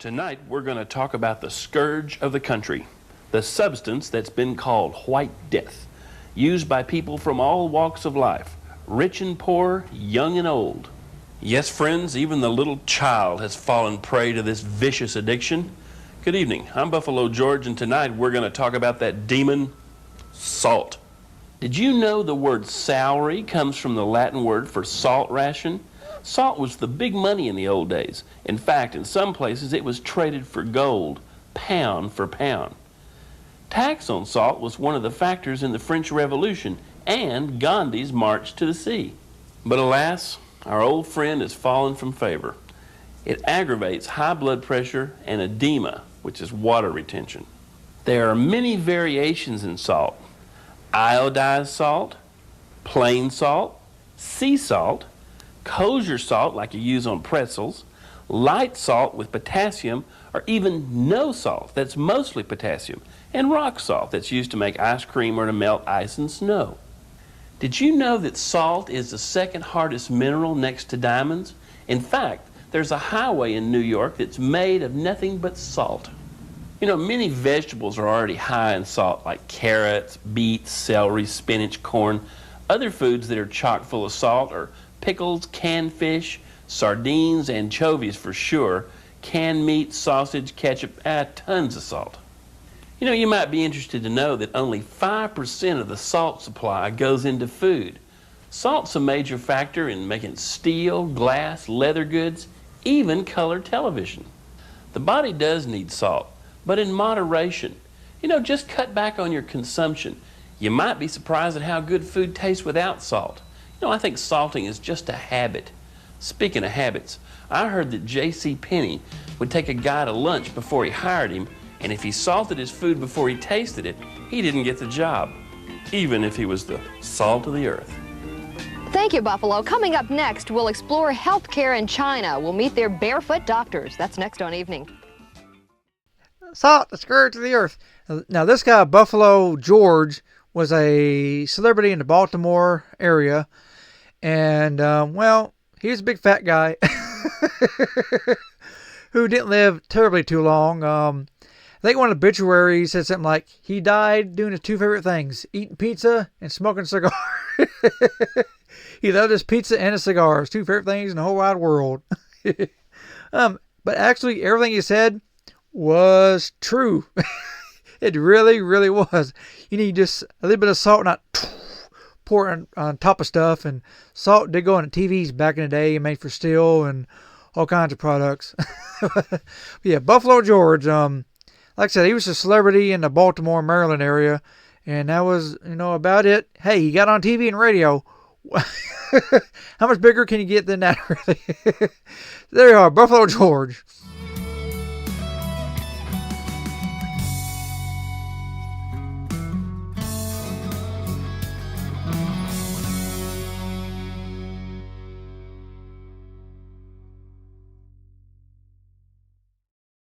Tonight, we're going to talk about the scourge of the country, the substance that's been called white death, used by people from all walks of life, rich and poor, young and old. Yes, friends, even the little child has fallen prey to this vicious addiction. Good evening, I'm Buffalo George, and tonight we're going to talk about that demon, salt. Did you know the word salary comes from the Latin word for salt ration? Salt was the big money in the old days. In fact, in some places it was traded for gold, pound for pound. Tax on salt was one of the factors in the French Revolution and Gandhi's march to the sea. But alas, our old friend has fallen from favor. It aggravates high blood pressure and edema, which is water retention. There are many variations in salt. Iodized salt, plain salt, sea salt, kosher salt like you use on pretzels, light salt with potassium, or even no salt that's mostly potassium, and rock salt that's used to make ice cream or to melt ice and snow. Did you know that salt is the second hardest mineral next to diamonds? In fact, there's a highway in New York that's made of nothing but salt. You know, many vegetables are already high in salt, like carrots, beets, celery, spinach, corn. Other foods that are chock full of salt are pickles, canned fish, sardines, anchovies for sure, canned meat, sausage, ketchup, tons of salt. You know, you might be interested to know that only 5% of the salt supply goes into food. Salt's a major factor in making steel, glass, leather goods, even color television. The body does need salt, but in moderation. You know, just cut back on your consumption. You might be surprised at how good food tastes without salt. You know, I think salting is just a habit. Speaking of habits, I heard that J.C. Penney would take a guy to lunch before he hired him, and if he salted his food before he tasted it, he didn't get the job, even if he was the salt of the earth. Thank you, Buffalo. Coming up next, we'll explore healthcare in China. We'll meet their barefoot doctors. That's next on Evening. Salt, the scourge of the earth. Now, this guy, Buffalo George, was a celebrity in the Baltimore area. And, well, he was a big fat guy who didn't live terribly too long. I think one obituary said something like, he died doing his two favorite things, eating pizza and smoking cigars. He loved his pizza and his cigars, two favorite things in the whole wide world. But actually, everything he said was true. It really, really was. You need just a little bit of salt, not pour it on top of stuff. And salt did go on TVs back in the day, made for steel and all kinds of products. Yeah, Buffalo George, like I said, he was a celebrity in the Baltimore, Maryland area. And that was, about it. Hey, he got on TV and radio. How much bigger can you get than that, really? There you are, Buffalo George.